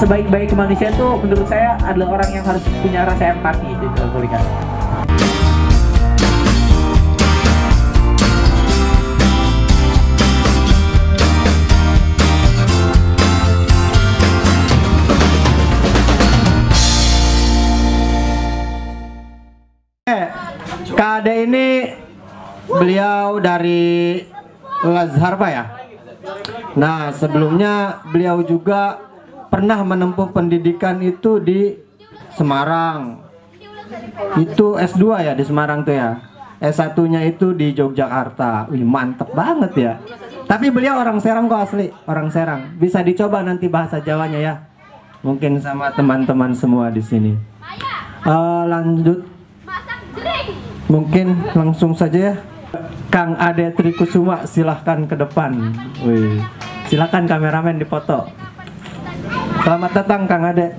sebaik-baik manusia tuh menurut saya adalah orang yang harus punya rasa empati gitu kan. Kak Ade ini beliau dari Lazharpa ya. Nah, sebelumnya beliau juga pernah menempuh pendidikan itu di Semarang. Itu S2 ya di Semarang tuh ya. S1-nya itu di Yogyakarta. Wih, mantep banget ya. Tapi beliau orang Serang kok, asli orang Serang. Bisa dicoba nanti bahasa Jawanya ya. Mungkin sama teman-teman semua di sini. Lanjut. Mungkin langsung saja ya. Kang Ade Trikusuma, silahkan ke depan. Wih, silahkan kameramen dipoto. Selamat datang Kang Ade.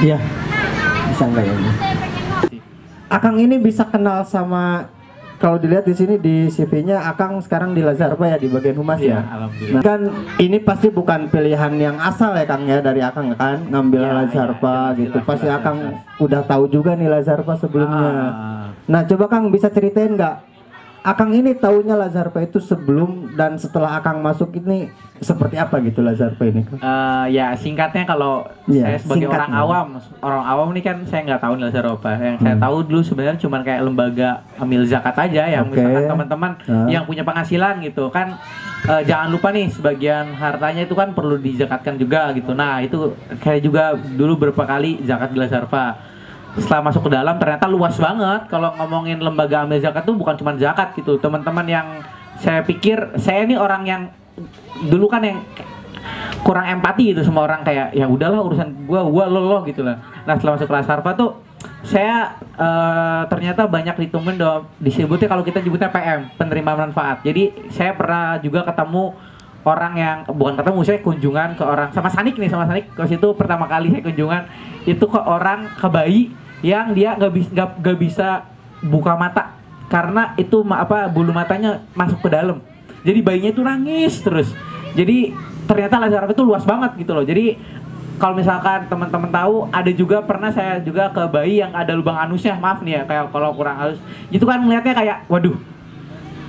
Iya, bisa enggak ya ini? Akang ini bisa kenal sama, kalau dilihat di sini di CV-nya Akang sekarang di Lazharpa ya, di bagian humas ya. Alhamdulillah. Nah, kan ini pasti bukan pilihan yang asal ya Kang ya, dari Akang kan ngambil Lazharpa gitu. Pasti Akang udah tahu juga nih Lazharpa sebelumnya. Nah, coba Kang bisa ceritain nggak? Akang ini taunya Lazharpa itu sebelum dan setelah Akang masuk ini seperti apa gitu Lazharpa ini? Ya singkatnya kalau saya sebagai orang awam nih kan saya nggak tahu Lazharpa. Yang saya tahu dulu sebenarnya cuma kayak lembaga amil zakat aja yang misalkan teman-teman yang punya penghasilan gitu kan, jangan lupa nih sebagian hartanya itu kan perlu dizakatkan juga gitu. Nah itu kayak juga dulu beberapa kali zakat di Lazharpa. Setelah masuk ke dalam ternyata luas banget. Kalau ngomongin lembaga amil zakat tuh bukan cuma zakat gitu. Teman-teman yang saya pikir, saya ini orang yang dulu kan yang kurang empati gitu sama orang, kayak ya udahlah urusan gua lo gitu lah. Nah setelah masuk ke Lazharpa tuh saya ternyata banyak ditemuin disebutnya, kalau kita nyebutnya PM, penerima manfaat. Jadi saya pernah juga ketemu orang yang saya kunjungan ke orang sama Sanik ke situ pertama kali saya kunjungan itu ke orang, ke bayi yang dia nggak bisa buka mata karena itu bulu matanya masuk ke dalam. Jadi bayinya itu nangis terus. Jadi ternyata Lazharpa itu luas banget gitu loh. Jadi kalau misalkan teman-teman tahu, ada juga pernah saya juga ke bayi yang ada lubang anusnya, maaf nih ya, kayak kalau kurang halus. Itu kan melihatnya kayak waduh,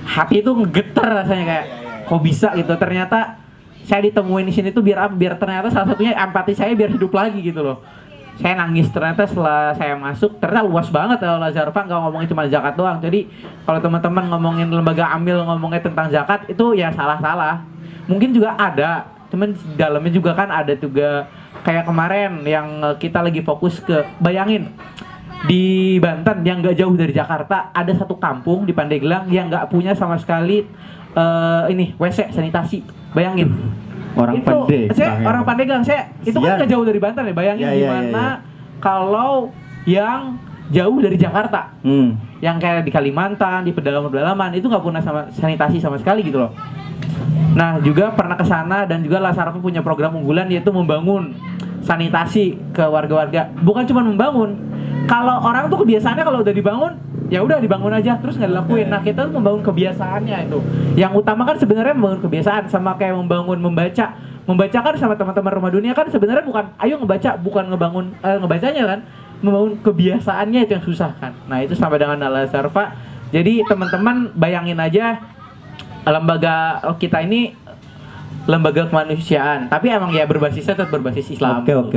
hati itu ngegeter rasanya, kayak kok bisa gitu. Ternyata saya ditemuin di sini tuh biar ternyata salah satunya empati saya biar hidup lagi gitu loh. Saya nangis ternyata setelah saya masuk, ternyata luas banget kalau Lazharpa, nggak ngomongin cuma zakat doang. Jadi kalau teman-teman ngomongin lembaga amil ngomongnya tentang zakat itu ya salah-salah. Mungkin juga ada, cuman di dalamnya juga kan ada juga kayak kemarin yang kita lagi fokus ke, bayangin di Banten yang nggak jauh dari Jakarta ada satu kampung di Pandeglang yang nggak punya sama sekali WC sanitasi. Bayangin. Orang Pandeglang, itu kan nggak jauh dari Banten ya. Bayangin gimana kalau yang jauh dari Jakarta, yang kayak di Kalimantan, di pedalaman itu nggak punya sama sanitasi sama sekali gitu loh. Nah juga pernah ke sana, dan juga Lazharpa punya program unggulan yaitu membangun sanitasi ke warga-warga. Bukan cuma membangun, kalau orang tuh kebiasaannya kalau udah dibangun ya udah dibangun aja terus nggak dilakuin. Nah kita tuh membangun kebiasaannya itu. Yang utama kan sebenarnya membangun kebiasaan, sama kayak membangun membaca kan sama teman-teman Rumah Dunia kan sebenarnya bukan ayo ngebaca, bukan ngebangun ngebacanya kan, membangun kebiasaannya itu yang susah kan. Nah itu sampai dengan Lazharpa. Jadi teman-teman bayangin aja, lembaga kita ini lembaga kemanusiaan, tapi emang ya berbasisnya tetap berbasis Islam. Oke.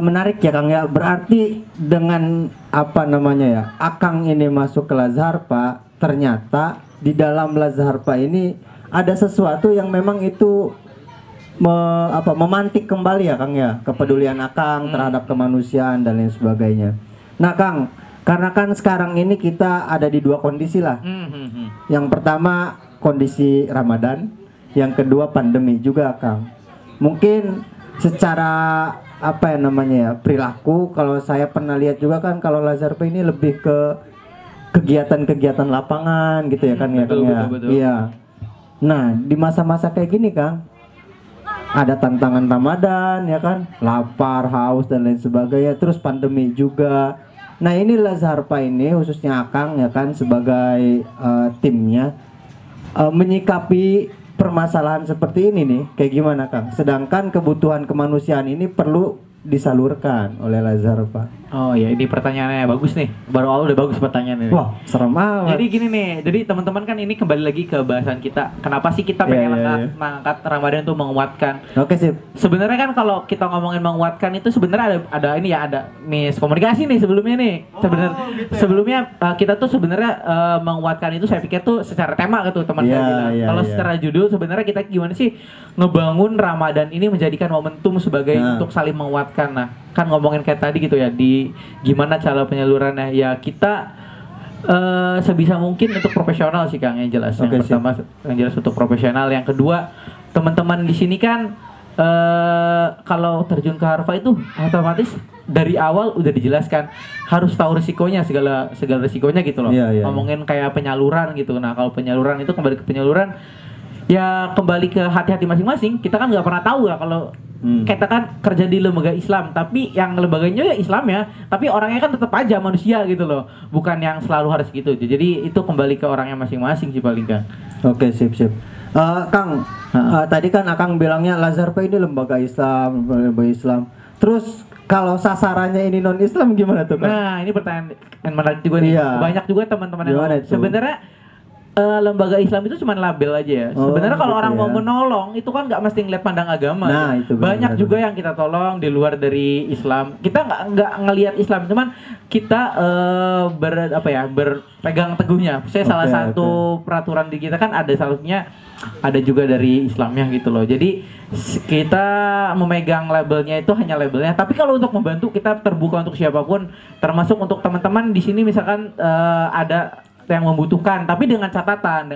Menarik ya Kang ya. Berarti dengan Akang ini masuk ke Lazharpa, ternyata di dalam Lazharpa ini ada sesuatu yang memang itu memantik kembali ya Kang ya, kepedulian Akang terhadap kemanusiaan dan lain sebagainya. Nah Kang, karena kan sekarang ini kita ada di dua kondisi lah. Yang pertama kondisi Ramadan, yang kedua pandemi juga Kang. Mungkin secara perilaku, kalau saya pernah lihat juga kan kalau Lazharpa ini lebih ke kegiatan-kegiatan lapangan gitu ya kan ya Kang ya. Iya. Nah di masa-masa kayak gini Kang, ada tantangan Ramadan ya kan, lapar, haus dan lain sebagainya, terus pandemi juga. Nah ini Lazharpa ini khususnya Akang ya kan sebagai timnya menyikapi permasalahan seperti ini nih, kayak gimana Kang? Sedangkan kebutuhan kemanusiaan ini perlu disalurkan oleh Lazar, Pak. Oh ya, ini pertanyaannya bagus nih. Baru awal udah bagus pertanyaannya. Wah, serem amat. Jadi gini nih, jadi teman-teman kan ini kembali lagi ke bahasan kita. Kenapa sih kita pengen mengangkat Ramadan itu menguatkan? Oke, sip. Sebenarnya kan kalau kita ngomongin menguatkan itu sebenarnya ada ini ya, ada miskomunikasi nih sebelumnya nih. Sebenarnya gitu ya? Sebelumnya kita tuh sebenarnya menguatkan itu saya pikir tuh secara tema gitu teman saya bilang. Kalau secara judul sebenarnya kita gimana sih ngebangun Ramadan ini menjadikan momentum sebagai untuk saling menguatkan. Nah, kan ngomongin kayak tadi gitu ya, di gimana cara penyalurannya ya, kita sebisa mungkin untuk profesional sih Kang, yang jelas. Yang pertama yang jelas untuk profesional, yang kedua teman-teman di sini kan kalau terjun ke Harfa itu otomatis dari awal udah dijelaskan harus tahu risikonya, segala risikonya gitu loh. Ngomongin kayak penyaluran gitu. Nah, kalau penyaluran itu kembali ke penyaluran ya, kembali ke hati-hati masing-masing. Kita kan nggak pernah tahu ya kalau kita kan kerja di lembaga Islam, tapi yang lembaganya ya Islam ya, tapi orangnya kan tetap aja manusia gitu loh, bukan yang selalu harus gitu. Jadi itu kembali ke orangnya masing-masing sih paling Kang. Oke, sip. Kang, tadi kan Akang bilangnya Lazar P ini lembaga Islam. Terus kalau sasarannya ini non Islam gimana tuh Kang? Nah, ini pertanyaan yang menarik juga nih. Banyak juga teman-teman yang sebenarnya lembaga Islam itu cuma label aja ya. Sebenarnya kalau orang mau menolong itu kan nggak mesti ngeliat pandang agama. Nah, itu banyak juga yang kita tolong di luar dari Islam. Kita nggak ngelihat Islam, cuman kita berpegang teguhnya. Saya salah satu peraturan di kita kan ada salahnya, ada juga dari Islamnya gitu loh. Jadi kita memegang labelnya itu hanya labelnya. Tapi kalau untuk membantu kita terbuka untuk siapapun, termasuk untuk teman-teman di sini misalkan ada yang membutuhkan, tapi dengan catatan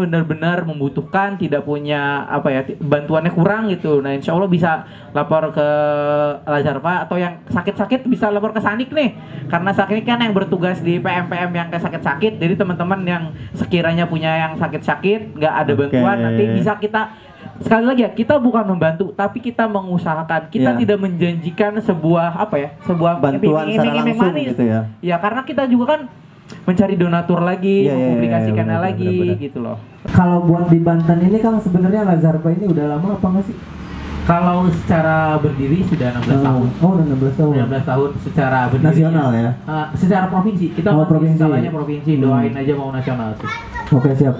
benar-benar membutuhkan, tidak punya bantuannya kurang gitu. Nah, insya Allah bisa lapor ke Lazar Pak, atau yang sakit-sakit bisa lapor ke Sanik nih, karena Sanik kan yang bertugas di PM yang kayak sakit-sakit. Jadi teman-teman yang sekiranya punya yang sakit-sakit nggak ada bantuan, nanti bisa kita, sekali lagi ya, kita bukan membantu, tapi kita mengusahakan. Kita tidak menjanjikan sebuah sebuah bantuan secara langsung gitu ya. Ya, karena kita juga kan mencari donatur lagi, mempublikasikannya lagi gitu loh. Kalau buat di Banten ini Kang, sebenarnya Lazar P ini udah lama apa nggak sih? Kalau secara berdiri sudah 16 tahun. Oh, udah 16 tahun. 16 tahun secara berdiri. Nasional ya? Secara provinsi. Kita skalanya provinsi, doain aja mau nasional sih. Oke, siap.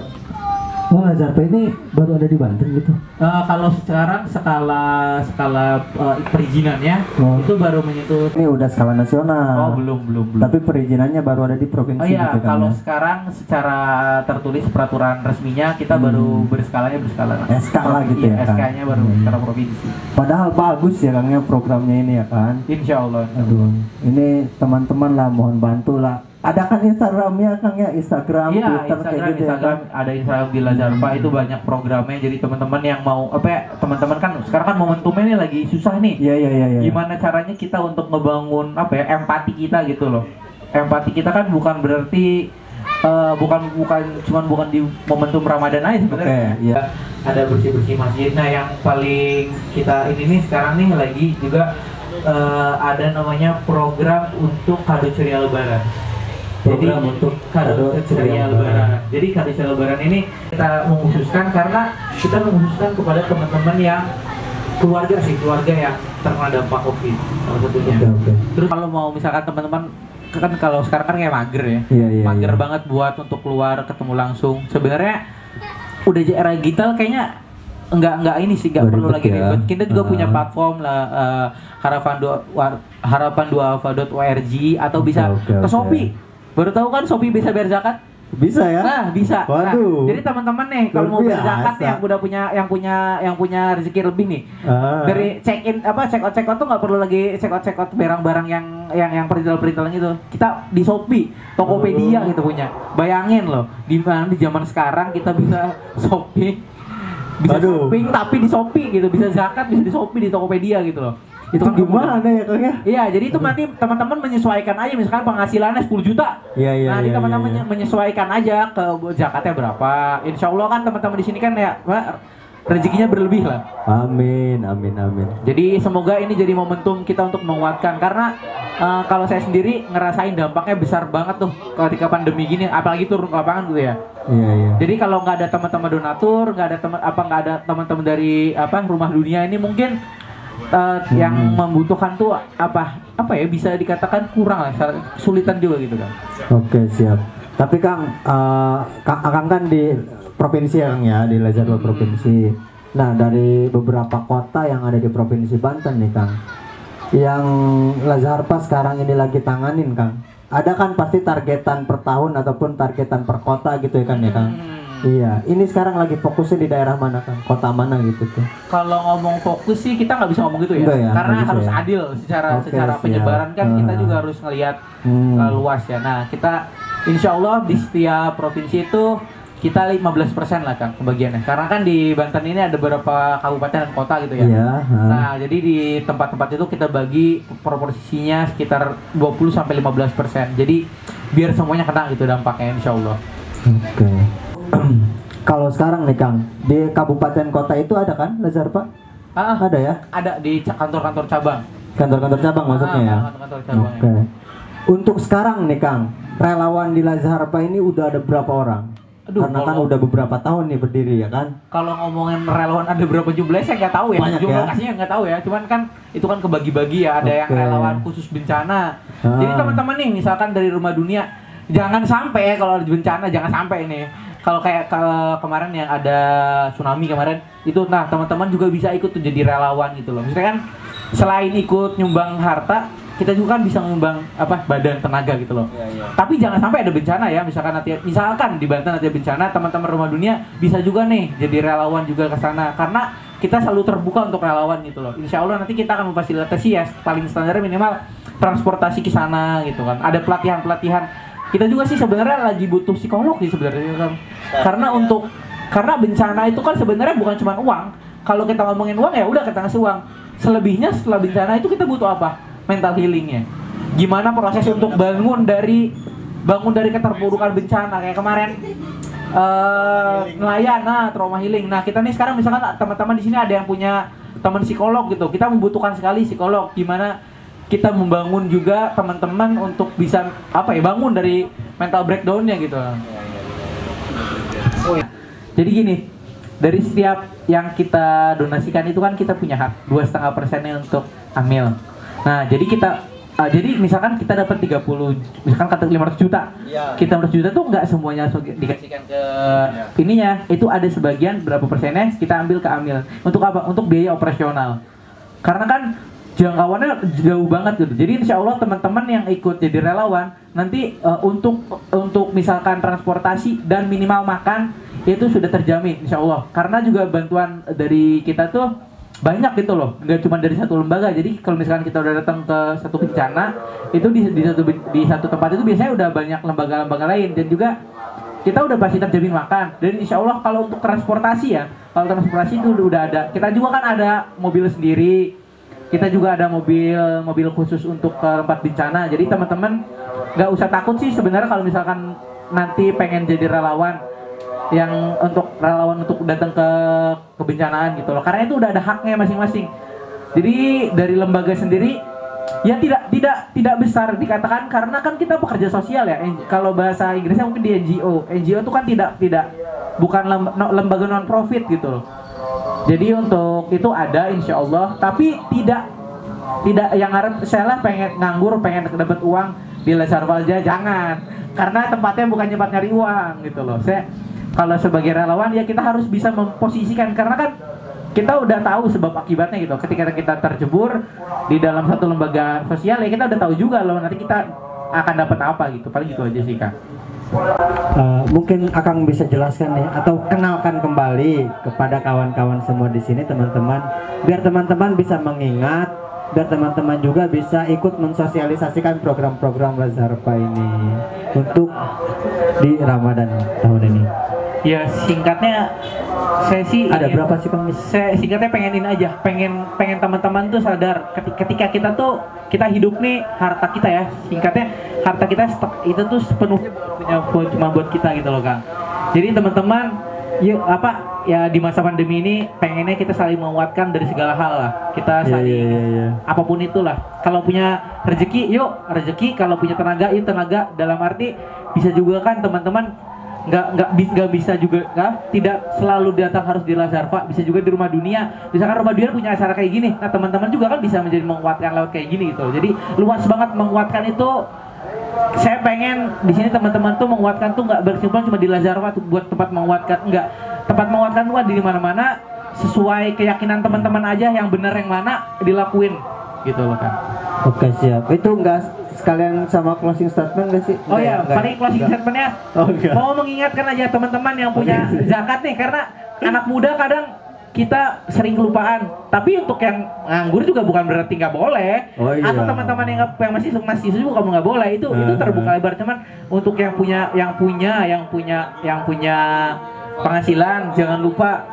Oh, Lazar P ini baru ada di Banten gitu? Kalau sekarang skala perizinannya itu baru menyentuh. Ini udah skala nasional. Oh, belum. Tapi perizinannya baru ada di provinsi. Oh iya, gitu, kalau sekarang secara tertulis peraturan resminya kita baru berskala SK lah gitu ya. SK-nya baru skala provinsi. Padahal bagus ya Kang ya programnya ini ya kan. Insya Allah. Aduh, ini teman-teman lah mohon bantu lah. Ada kan Instagramnya Kang ya, Instagram, Twitter kayak gitu ya kan? Ada Instagram di Lazar Pak, itu banyak programnya. Jadi teman-teman yang mau teman-teman kan sekarang kan momentumnya ini lagi susah nih. Iya. Gimana caranya kita untuk ngebangun empati kita gitu loh. Empati kita kan bukan berarti bukan di momentum Ramadan aja sebenarnya. Ada bersih-bersih masjid. Nah, yang paling kita ini nih sekarang nih lagi juga ada namanya program untuk kado ceria Lebaran. Jadi untuk kado ceria Lebaran. Jadi kado ceria Lebaran ini kita mengkhususkan karena kita mengkhususkan kepada teman-teman yang keluarga yang terkena dampak COVID salah satunya. Terus kalau mau misalkan teman-teman kan kalau sekarang kan kayak mager ya. Mager banget buat untuk keluar ketemu langsung. Sebenarnya udah era digital kayaknya enggak ini sih, enggak perlu lagi ribet. Kita juga punya platform lah, harapan2alfa.org atau bisa ke Shopee. Baru tahu kan Shopee bisa bayar zakat? Bisa ya? Nah, bisa. Waduh. Nah, jadi teman-teman nih kalau mau bayar zakat yang udah punya rezeki lebih nih. Dari check out tuh nggak perlu lagi check out barang-barang yang perintilan gitu. Kita di Shopee, Tokopedia gitu punya. Bayangin loh, di zaman sekarang kita bisa shopping tapi di Shopee gitu, bisa zakat bisa di Shopee, di Tokopedia gitu loh. Itu kan gimana ya Kang ya? Iya, jadi itu nanti teman-teman menyesuaikan aja, misalkan penghasilannya 10 juta. Nanti teman-teman menyesuaikan aja ke zakatnya berapa. Insya Allah kan teman-teman di sini kan ya rezekinya berlebih lah. Amin, amin, amin. Jadi semoga ini jadi momentum kita untuk menguatkan, karena kalau saya sendiri ngerasain dampaknya besar banget tuh ketika pandemi gini, apalagi turun ke lapangan gitu ya. Iya, iya. Jadi kalau nggak ada teman-teman donatur, nggak ada teman-teman dari Rumah Dunia ini, mungkin yang membutuhkan tuh apa ya, bisa dikatakan kurang lah, kesulitan juga gitu kan. Oke, siap. Tapi Kang, Kang kan di provinsi ya Kang ya, di Lazarpa provinsi. Nah, dari beberapa kota yang ada di provinsi Banten nih Kang, yang Lazarpa sekarang ini lagi tanganin Kang, ada kan pasti targetan per tahun ataupun targetan per kota gitu ya kan ya Kang? Iya, ini sekarang lagi fokusnya di daerah mana Kang? Kota mana gitu tuh? Kalau ngomong fokus sih kita nggak bisa ngomong gitu ya, ya karena harus ya. Adil secara penyebaran kan, kita juga harus ngelihat luas ya. Nah, kita insya Allah di setiap provinsi itu kita 15% lah Kang pembagiannya, karena kan di Banten ini ada beberapa kabupaten dan kota gitu ya. Iya, Nah, jadi di tempat-tempat itu kita bagi proporsinya sekitar 20-15%. Jadi biar semuanya kena gitu dampaknya insya Allah. Oke. Kalau sekarang nih Kang, di kabupaten kota itu ada kan Lazarpa? Ada ya? Ada di kantor-kantor cabang. Kantor-kantor cabang maksudnya ya? Kantor-kantor cabang. Oke. Untuk sekarang nih Kang, relawan di Lazarpa ini udah ada berapa orang? Aduh, karena kan udah beberapa tahun nih berdiri ya kan? Kalau ngomongin relawan ada berapa jumlahnya saya nggak tahu ya. Banyak jumlah ya? pastinya nggak tahu ya. Cuman kan itu kan kebagi-bagi ya. Ada yang relawan khusus bencana. Jadi teman-teman nih, misalkan dari Rumah Dunia, jangan sampai kalau ada bencana, jangan sampai ini. Kalau kayak kemarin yang ada tsunami kemarin itu, nah teman-teman juga bisa ikut tuh jadi relawan gitu loh. Misalnya kan selain ikut nyumbang harta, kita juga kan bisa nyumbang badan, tenaga gitu loh. Tapi jangan sampai ada bencana ya. Misalkan di Banten ada bencana, teman-teman Rumah Dunia bisa juga nih jadi relawan juga ke sana, karena kita selalu terbuka untuk relawan gitu loh. Insya Allah nanti kita akan memfasilitasi ya, paling standar minimal transportasi ke sana gitu kan. Ada pelatihan-pelatihan. Kita juga sih sebenarnya lagi butuh psikolog sih sebenarnya kan. Karena bencana itu kan sebenarnya bukan cuma uang. Kalau kita ngomongin uang ya udah kita ngasih uang. Selebihnya setelah bencana itu kita butuh apa? Mental healingnya. Gimana proses untuk bangun dari keterpurukan bencana kayak kemarin nelayan, trauma healing. Nah, kita nih sekarang misalkan teman-teman di sini ada yang punya teman psikolog gitu. Kita membutuhkan sekali psikolog. Gimana kita membangun juga teman-teman untuk bisa bangun dari mental breakdown-nya gitu. Jadi gini, dari setiap yang kita donasikan itu kan kita punya hak 2,5%-nya untuk amil. Nah, jadi misalkan kita dapat 500 juta. Kita 500 juta tuh nggak semuanya dikasihkan ke ininya. Itu ada sebagian berapa persennya kita ambil ke amil. Untuk apa? Untuk biaya operasional. Karena kan jangkauannya jauh banget gitu. Jadi insya Allah teman-teman yang ikut jadi relawan nanti untuk misalkan transportasi dan minimal makan itu sudah terjamin insya Allah. Karena juga bantuan dari kita tuh banyak gitu loh, nggak cuma dari satu lembaga. Jadi kalau misalkan kita udah datang ke satu bencana itu di satu tempat itu biasanya udah banyak lembaga-lembaga lain, dan juga kita udah pasti terjamin makan. Dan insya Allah kalau untuk transportasi itu udah ada. Kita juga kan ada mobil sendiri. Kita juga ada mobil khusus untuk ke tempat bencana. Jadi teman-teman nggak usah takut sih sebenarnya kalau misalkan nanti pengen jadi relawan untuk datang ke kebencanaan gitu loh. Karena itu udah ada haknya masing-masing. Jadi dari lembaga sendiri ya tidak besar dikatakan, karena kan kita pekerja sosial ya. Kalau bahasa Inggrisnya mungkin di NGO. NGO itu kan bukan lembaga non profit gitu loh. Jadi untuk itu ada insya Allah, tapi tidak yang harap saya pengen nganggur, pengen dapat uang di Lazarpa aja, jangan. Karena tempatnya bukan tempat nyari uang gitu loh. Saya kalau sebagai relawan ya kita harus bisa memposisikan, karena kan kita udah tahu sebab akibatnya gitu. Ketika kita terjebur di dalam satu lembaga sosial ya kita udah tahu juga loh nanti kita akan dapat apa gitu. Paling gitu aja sih Kak. Mungkin Akang bisa jelaskan nih atau kenalkan kembali kepada kawan-kawan semua di sini teman-teman, biar teman-teman bisa mengingat, biar teman-teman juga bisa ikut mensosialisasikan program-program Lazarpa ini untuk di Ramadan tahun ini. Ya singkatnya saya sih ada berapa sih Kang? Saya singkatnya pengen ini aja, pengen teman-teman tuh sadar ketika kita hidup nih, harta kita ya, singkatnya harta kita itu tuh sepenuhnya cuma buat kita gitu loh Kang. Jadi teman-teman ya di masa pandemi ini pengennya kita saling menguatkan dari segala hal lah. Kita saling apapun itulah. Kalau punya rezeki, yuk rezeki. Kalau punya tenaga, yuk tenaga. Dalam arti bisa juga kan teman-teman nggak bisa juga tidak selalu datang harus di Lazarva, bisa juga di Rumah Dunia. Misalkan Rumah Dunia punya acara kayak gini, nah teman-teman juga kan bisa menjadi menguatkan lewat kayak gini gitu. Jadi luas banget menguatkan itu. Saya pengen di sini teman-teman tuh menguatkan tuh nggak berkesimpulan cuma di Lazarva tuh buat tempat menguatkan, enggak. Tempat menguatkan tuh di mana-mana sesuai keyakinan teman-teman aja, yang benar yang mana dilakuin gitu loh kan. Oke, siap. Itu enggak sekalian sama closing statement gak sih? Oh iya, paling closing statementnya mau mengingatkan aja teman-teman yang punya zakat nih, karena anak muda kadang kita sering kelupaan. Tapi untuk yang nganggur juga bukan berarti nggak boleh. Atau teman-teman yang masih juga kamu nggak boleh. Itu terbuka lebar. Cuman untuk yang punya penghasilan jangan lupa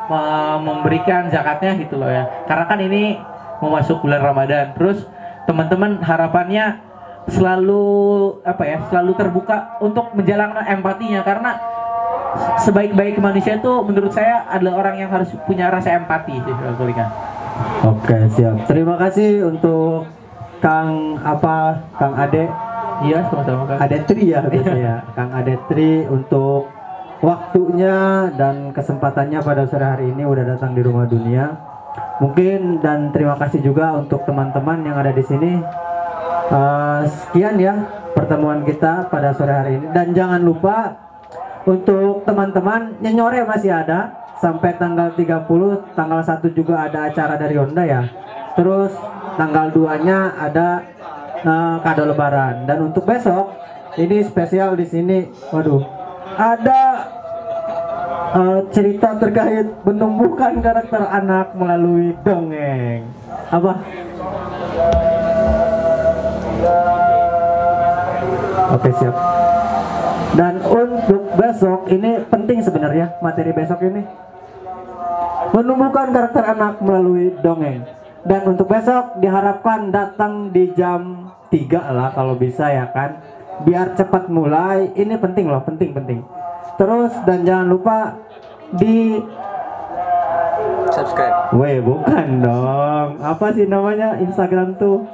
memberikan zakatnya gitu loh ya. Karena kan ini mau masuk bulan Ramadan. Terus teman-teman harapannya selalu terbuka untuk menjalankan empatinya, karena sebaik-baik manusia itu menurut saya adalah orang yang harus punya rasa empati sih. Oke, siap. Terima kasih untuk Kang Ade. Iya, sama-sama Kang. Ade Tri ya biasanya. Kang Ade Tri untuk waktunya dan kesempatannya pada sore hari ini udah datang di Rumah Dunia. Mungkin dan terima kasih juga untuk teman-teman yang ada di sini. Sekian ya pertemuan kita pada sore hari ini, dan jangan lupa untuk teman-teman nyenyore masih ada sampai tanggal 30, tanggal 1 juga ada acara dari Honda ya. Terus tanggal 2-nya ada kado lebaran, dan untuk besok ini spesial di sini. Waduh, ada cerita terkait menumbuhkan karakter anak melalui dongeng. Apa? Oke, siap. Dan untuk besok ini penting sebenarnya, materi besok ini menumbuhkan karakter anak melalui dongeng. Dan untuk besok diharapkan datang di jam 3 lah kalau bisa ya kan, biar cepat mulai. Ini penting loh, penting. Terus dan jangan lupa di subscribe. Bukan dong. Apa sih namanya Instagram tuh?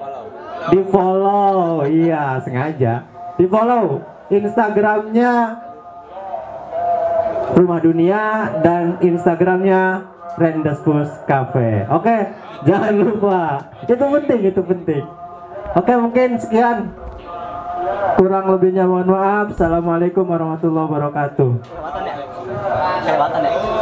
Di follow. Iya, sengaja. Di follow Instagramnya Rumah Dunia dan Instagramnya Rendezvous Cafe. Oke, jangan lupa. Itu penting. Oke, mungkin sekian. Kurang lebihnya mohon maaf. Assalamualaikum warahmatullahi wabarakatuh. Kelewatan ya.